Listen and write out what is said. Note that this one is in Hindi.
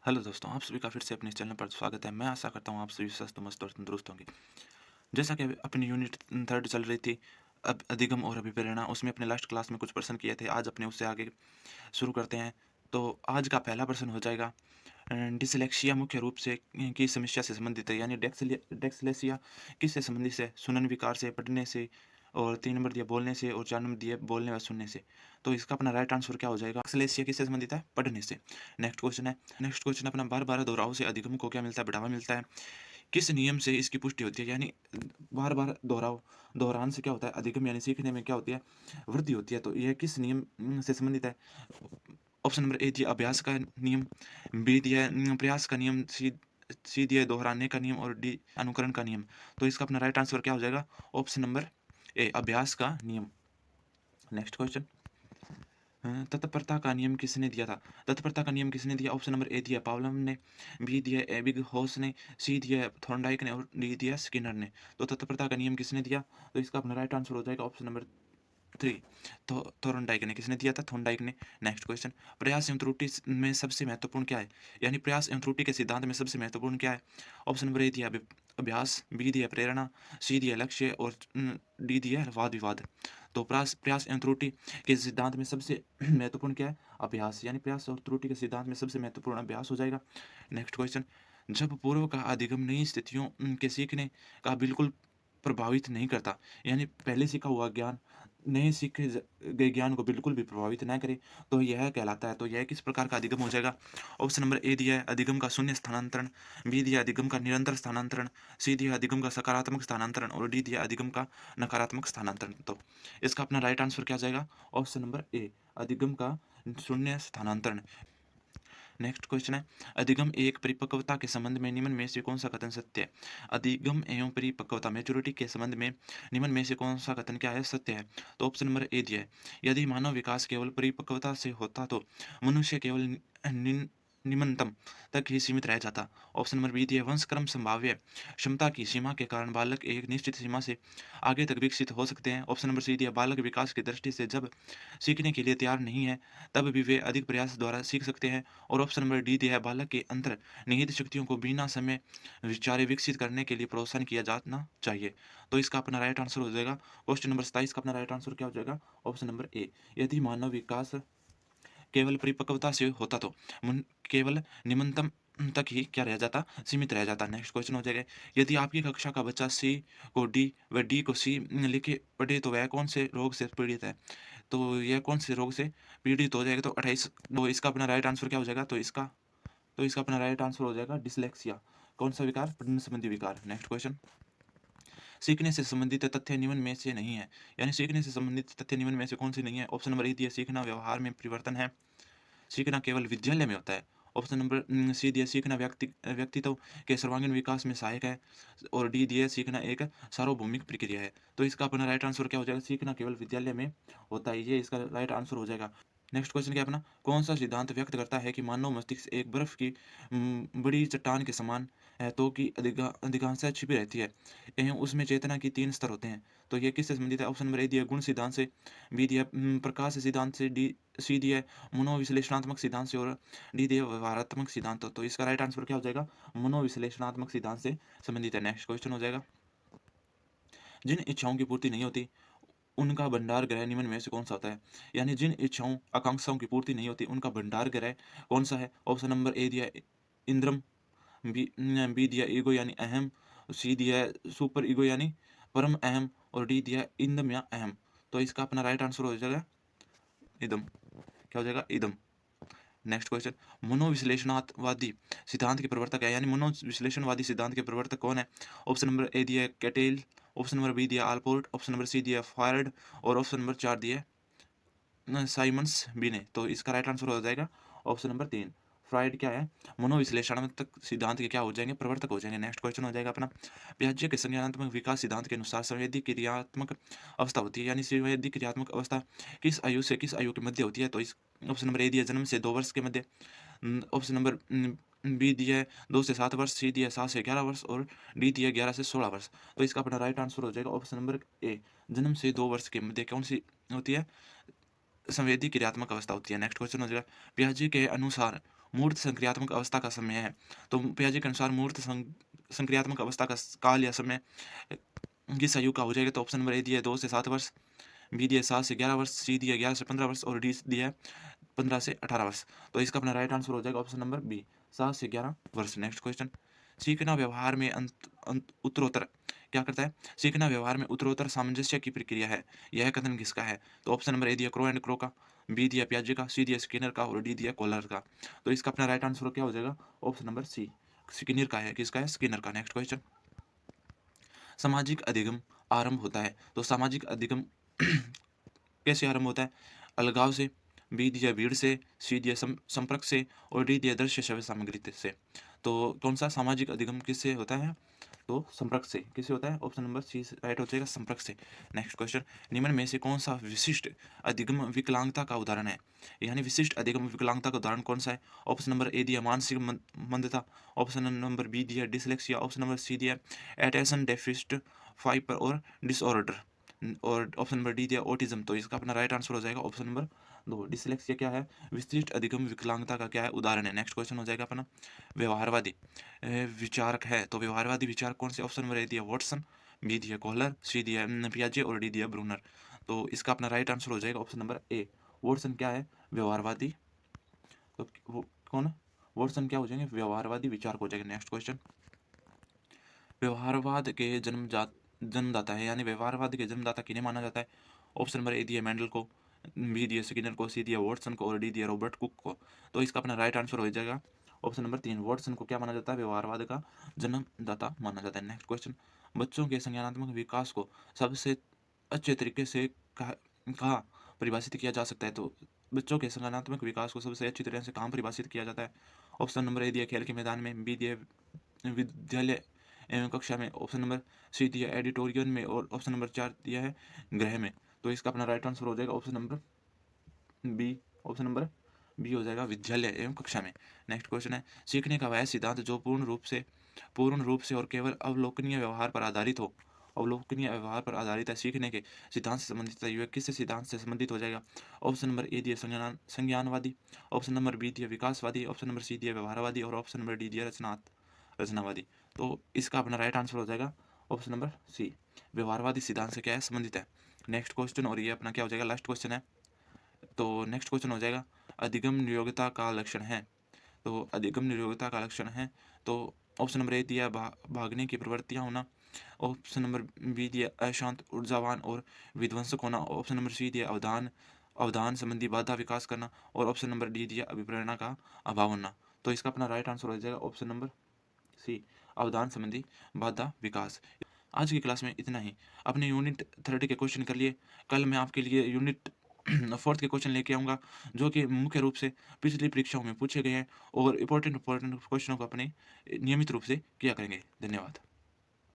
हेलो दोस्तों, आप सभी का फिर से अपने इस चैनल पर स्वागत है। मैं आशा करता हूँ आप सभी स्वस्थ, मस्त और तंदुरुस्त होंगे। जैसा कि अभी अपनी यूनिट 3 चल रही थी, अब अधिगम और अभिप्रेरणा, उसमें अपने लास्ट क्लास में कुछ प्रश्न किए थे। आज अपने उससे आगे शुरू करते हैं। तो आज का पहला प्रश्न हो जाएगा, डिसलेक्सिया मुख्य रूप से की समस्या से संबंधित है, यानी डेक्सलेसिया किससे संबंधित है? सुनन विकार से, पढ़ने से, और 3 नंबर दिया बोलने से, और 4 नंबर दिया बोलने व सुनने से। तो इसका अपना राइट आंसर क्या हो जाएगा? डेक्सलेसिया किससे संबंधित है? पढ़ने से। नेक्स्ट क्वेश्चन अपना बार-बार दोहराव से अधिगम को क्या मिलता है? बढ़ावा मिलता है। किस नियम से इसकी पुष्टि होती है? यानी बार-बार दोहरान से क्या होता है? अधिगम यानी सीखने में क्या होती है? वृद्धि होती है। तो यह किस नियम से संबंधित है? ऑप्शन नंबर ए दिया अभ्यास का नियम, बी दिया है प्रयास का नियम, सी दिया है दोहराने का नियम, और डी अनुकरण का नियम। तो इसका अपना राइट आंसर क्या हो जाएगा? ऑप्शन नंबर ए अभ्यास का नियम। नेक्स्ट क्वेश्चन, तत्परता का नियम किसने दिया था? तत्परता का नियम किसने दिया? ऑप्शन नंबर ए दिया पावलम ने, बी दिया एबिंगहॉस ने, सी दिया थॉर्नडाइक ने, और डी दिया स्किनर ने। तो तत्परता का नियम किसने दिया? तो इसका अपना राइट आंसर हो जाएगा ऑप्शन नंबर 3। तो थॉर्नडाइक ने, किसने दिया था? थॉर्नडाइक ने। नेक्स्ट क्वेश्चन, प्रयास एवं त्रुटि में सबसे महत्वपूर्ण क्या है? यानी प्रयास एवं त्रुटि के सिद्धांत में सबसे महत्वपूर्ण क्या है? ऑप्शन नंबर ए दिया अभ्यास, बी दिया प्रेरणा, सी दिया लक्ष्य, और डी दिया वाद विवाद। तो प्रयास प्रयास एवं त्रुटि के सिद्धांत में सबसे महत्वपूर्ण क्या है? अभ्यास। यानी प्रयास और त्रुटि के सिद्धांत में सबसे महत्वपूर्ण अभ्यास हो जाएगा। नेक्स्ट क्वेश्चन, जब पूर्व का अधिगम नई स्थितियों के सीखने का बिल्कुल प्रभावित नहीं करता, यानी पहले सीखा हुआ ज्ञान नए सीखे गए ज्ञान को बिल्कुल भी प्रभावित ना करे, तो यह कहलाता है। तो यह किस प्रकार का अधिगम हो जाएगा? ऑप्शन नंबर ए दिया है अधिगम का शून्य स्थानांतरण, बी दिया अधिगम का निरंतर स्थानांतरण, सी दिया अधिगम का सकारात्मक स्थानांतरण, और डी दिया अधिगम का नकारात्मक स्थानांतरण। तो इसका अपना राइट आंसर क्या जाएगा? ऑप्शन नंबर ए अधिगम का शून्य स्थानांतरण। नेक्स्ट क्वेश्चन है, अधिगम एक परिपक्वता के संबंध में निम्न में से कौन सा कथन सत्य है? अधिगम एवं परिपक्वता मैच्योरिटी के संबंध में निम्न में से कौन सा कथन क्या है? सत्य है। तो ऑप्शन नंबर ए दिया है, यदि मानव विकास केवल परिपक्वता से होता तो मनुष्य केवल निम्नतम तक ही सीमित रह जाता। ऑप्शन नंबर बी दिया है, वंशक्रम संभाव्य क्षमता की सीमा के कारण बालक एक निश्चित सीमा से आगे तक विकसित हो सकते हैं। ऑप्शन नंबर सी दिया, बालक विकास की दृष्टि से जब सीखने के लिए तैयार नहीं है तब भी वे अधिक प्रयास द्वारा सीख सकते हैं। और ऑप्शन नंबर डी दिया है, बालक के अंतर निहित शक्तियों को बिना समय विचारे विकसित करने के लिए प्रोत्साहन किया जाना चाहिए। तो इसका अपना राइट आंसर हो जाएगा क्वेश्चन नंबर 27 का अपना राइट आंसर क्या हो जाएगा? ऑप्शन नंबर ए, यदि मानव विकास केवल परिपक्वता से होता तो केवल निम्नतम तक ही क्या रह जाता? सीमित रह जाता। नेक्स्ट क्वेश्चन हो जाएगा, यदि आपकी कक्षा का बच्चा सी को डी व डी को सी लिखे पढ़े तो वह कौन से रोग से पीड़ित है? तो यह कौन से रोग से पीड़ित हो जाएगा? तो 28। तो इसका अपना राइट आंसर क्या हो जाएगा? तो इसका अपना राइट आंसर हो जाएगा डिसलेक्सिया। कौन सा विकार? पठन संबंधी विकार। नेक्स्ट क्वेश्चन, सीखने से संबंधित तथ्य निम्न में से नहीं है, यानी सीखने से संबंधित तथ्य निम्न में से कौन सी नहीं है? ऑप्शन नंबर ए दिया, सीखना व्यवहार में परिवर्तन है, सीखना केवल विद्यालय में होता है। ऑप्शन नंबर सी दिया, सीखना व्यक्तित्व के सर्वांगीण विकास में सहायक है, और डी दिया, सीखना एक सार्वभौमिक प्रक्रिया है। तो इसका अपना राइट आंसर क्या हो जाएगा? सीखना केवल विद्यालय में होता है, ये इसका राइट आंसर हो जाएगा। नेक्स्ट क्वेश्चन क्या है अपना, कौन सा सिद्धांत व्यक्त करता है कि मानव मस्तिष्क एक बर्फ की बड़ी चट्टान के समान है, तो कि अधिकांशतः छिपी रहती है एवं उसमें चेतना की 3 स्तर होते हैं। तो ये किससे संबंधित है? ऑप्शन नंबर ए दिया गुण सिद्धांत से, बी दिया प्रकाश सिद्धांत से, डी सी दिया मनोविश्लेषणात्मक सिद्धांत से, और डी दिया व्यवहारात्मक सिद्धांत। तो इसका राइट आंसर क्या हो जाएगा? मनोविश्लेषणात्मक सिद्धांत से संबंधित है। नेक्स्ट क्वेश्चन हो जाएगा, जिन इच्छाओं की पूर्ति नहीं होती उनका भंडार गृह निम्न में से कौन सा होता है? यानी जिन इच्छाओं आकांक्षाओं की पूर्ति नहीं होती उनका भंडार गृह कौन सा है? ऑप्शन नंबर ए दिया इंद्रम, बी दिया ईगो यानी अहम, सी दिया है सुपर ईगो यानी परम अहम, और डी दिया है इंदम या अहम। तो इसका अपना राइट आंसर हो जाएगा इदम। क्या हो जाएगा? इदम। नेक्स्ट क्वेश्चन, मनोविश्लेषणवादी सिद्धांत के प्रवर्तक है, यानी मनोविश्लेषणवादी सिद्धांत के प्रवर्तक कौन है? ऑप्शन नंबर ए दिया है कैटेल, ऑप्शन नंबर बी दिया आलपोर्ट, ऑप्शन नंबर सी दिया फायर्ड, और ऑप्शन नंबर 4 दिया साइमंड्स बी ने। तो इसका राइट आंसर हो जाएगा ऑप्शन नंबर 3। फ्राइड क्या है? मनोविश्लेषणात्मक सिद्धांत के क्या हो जाएंगे? प्रवर्तक हो जाएंगे। नेक्स्ट क्वेश्चन हो जाएगा अपना, पियाजे के संज्ञानात्मक विकास सिद्धांत के अनुसार संवेदी क्रियात्मक अवस्था होती है, यानी संवेदी क्रियात्मक अवस्था किस आयु से किस आयु के मध्य होती है? तो इस ऑप्शन नंबर ए दिया जन्म से 2 वर्ष के मध्य, ऑप्शन नंबर बी दिया है 2 से 7 वर्ष, सी दिया है 7 से 11 वर्ष, और डी दिया है 11 से 16 वर्ष। तो इसका अपना राइट आंसर हो जाएगा ऑप्शन नंबर ए, जन्म से 2 वर्ष के मध्य कौन सी होती है? संवेदी क्रियात्मक अवस्था होती है। नेक्स्ट क्वेश्चन हो जाएगा, पियाजे के अनुसार मूर्त संक्रियात्मक अवस्था का समय है। तो पियाजे के अनुसार मूर्त संक्रियात्मक अवस्था का काल या समय किस आयु का हो जाएगा? तो ऑप्शन नंबर ए दिया है 2 से 7 वर्ष, बी दिया है 7 से 11 वर्ष, सी दिया है 11 से 15 वर्ष और डी दिया है 15 से 18 वर्ष। तो इसका अपना राइट आंसर हो जाएगा ऑप्शन नंबर बी, 7 से 11 वर्ष। नेक्स्ट क्वेश्चन, सीखना व्यवहार में उत्तरोत्तर क्या करता है? सीखना व्यवहार में उत्तरोत्तर सामंजस्य की प्रक्रिया है। यह कथन किसका है? तो ऑप्शन नंबर ए दिया क्रो एंड क्रो का, बी दिया पियाजे का, सी दिया स्किनर का और डी दिया कोलर का। तो इसका अपना राइट आंसर क्या हो जाएगा? ऑप्शन नंबर सी, स्किनर का है। किसका है? स्किनर का। नेक्स्ट क्वेश्चन, सामाजिक अधिगम आरंभ होता है। तो सामाजिक अधिगम कैसे आरंभ होता है? अलगाव से, बी दिया भीड़ से, सी दिया संपर्क से और डी दिया दृश्य श्रव्य सामग्री से। तो कौन सा सामाजिक अधिगम किससे होता है? तो संपर्क से। किससे होता है? ऑप्शन नंबर सी राइट हो जाएगा, संपर्क से। नेक्स्ट क्वेश्चन, निम्न में से कौन सा विशिष्ट अधिगम विकलांगता का उदाहरण है? यानी विशिष्ट अधिगम विकलांगता का उदाहरण कौन सा है? ऑप्शन नंबर ए दिया मानसिक मंदता, ऑप्शन नंबर बी दिया डिसलेक्सिया, ऑप्शन नंबर सी दिया एटेंशन डेफिसिट फाइपर और डिसऑर्डर और ऑप्शन नंबर डी दिया ऑटिज्म। तो इसका अपना राइट आंसर हो जाएगा ऑप्शन नंबर 2, डिसलेक्सिया क्या है? विशिष्ट अधिगम विकलांगता का क्या है? उदाहरण है। नेक्स्ट क्वेश्चन हो जाएगा अपना व्यवहारवादी विचारक है। तो व्यवहारवादी विचारक कौन से? ऑप्शन नंबर ए दिया वॉटसन, बी दिया कॉलर, सी दिया पियाजे और डी दिया ब्रूनर। तो इसका अपना राइट आंसर हो जाएगा ऑप्शन नंबर ए, वॉटसन क्या है? व्यवहारवादी। तो वो कौन? वॉटसन क्या हो जाएंगे? व्यवहारवादी विचारक हो जाएंगे। नेक्स्ट क्वेश्चन, व्यवहारवाद के जन्मदाता है, यानी व्यवहारवाद के जन्मदाता किन्हें माना जाता है? ऑप्शन नंबर ए दिया मेंडल को, बी दिया स्किनर को, सी दिया वॉटसन को और डी दिया रॉबर्ट कुक को। तो इसका अपना राइट आंसर हो जाएगा ऑप्शन नंबर 3, वॉटसन को क्या माना जाता है? व्यवहारवाद का जन्मदाता माना जाता है। नेक्स्ट क्वेश्चन, बच्चों के संज्ञानात्मक विकास को सबसे अच्छे तरीके से कहाँ परिभाषित किया जा सकता है? तो बच्चों के संज्ञानात्मक विकास को सबसे अच्छी तरह से कहाँ परिभाषित किया जाता है? ऑप्शन नंबर ए दिया खेल के मैदान में, बी दिया विद्यालय एवं कक्षा में, ऑप्शन नंबर सी दिया एडिटोरियम में और ऑप्शन नंबर 4 दिया है गृह में। तो इसका अपना राइट आंसर हो जाएगा option number B, option number B हो जाएगा विद्यालय एवं कक्षा में। नेक्स्ट क्वेश्चन है, सीखने का वह सिद्धांत जो पूर्ण रूप से और केवल अवलोकनीय व्यवहार पर आधारित हो, अवलोकनीय व्यवहार पर आधारित है, सीखने के सिद्धांत से संबंधित है, यह किस सिद्धांत से संबंधित हो जाएगा? ऑप्शन नंबर ए दिया संज्ञानवादी, ऑप्शन नंबर बी दिया विकासवादी, ऑप्शन नंबर सी दिया व्यवहारवादी और ऑप्शन नंबर डी दिया रचनावादी। तो इसका अपना राइट आंसर हो जाएगा ऑप्शन नंबर सी, व्यवहारवादी सिद्धांत से क्या है? संबंधित है। नेक्स्ट क्वेश्चन, और ये अपना क्या हो जाएगा? लास्ट क्वेश्चन है। तो नेक्स्ट क्वेश्चन हो जाएगा, अधिगम नियोग्यता का लक्षण है। तो अधिगम नियोग्यता का लक्षण है, तो ऑप्शन नंबर ए दिया भागने की प्रवृत्तियां होना, ऑप्शन नंबर बी दिया अशांत ऊर्जावान और विध्वंसक होना, ऑप्शन नंबर सी दिया अवधान संबंधी बाधा विकास करना और ऑप्शन नंबर डी दिया अभिप्रेरणा का अभाव होना। तो इसका अपना राइट आंसर हो जाएगा ऑप्शन नंबर सी, अवधान संबंधी बाधा विकास। आज की क्लास में इतना ही। अपने यूनिट 30 के क्वेश्चन कर लिए। कल मैं आपके लिए यूनिट 4 के क्वेश्चन लेके आऊँगा, जो कि मुख्य रूप से पिछली परीक्षाओं में पूछे गए हैं और इंपॉर्टेंट क्वेश्चनों को अपने नियमित रूप से किया करेंगे। धन्यवाद।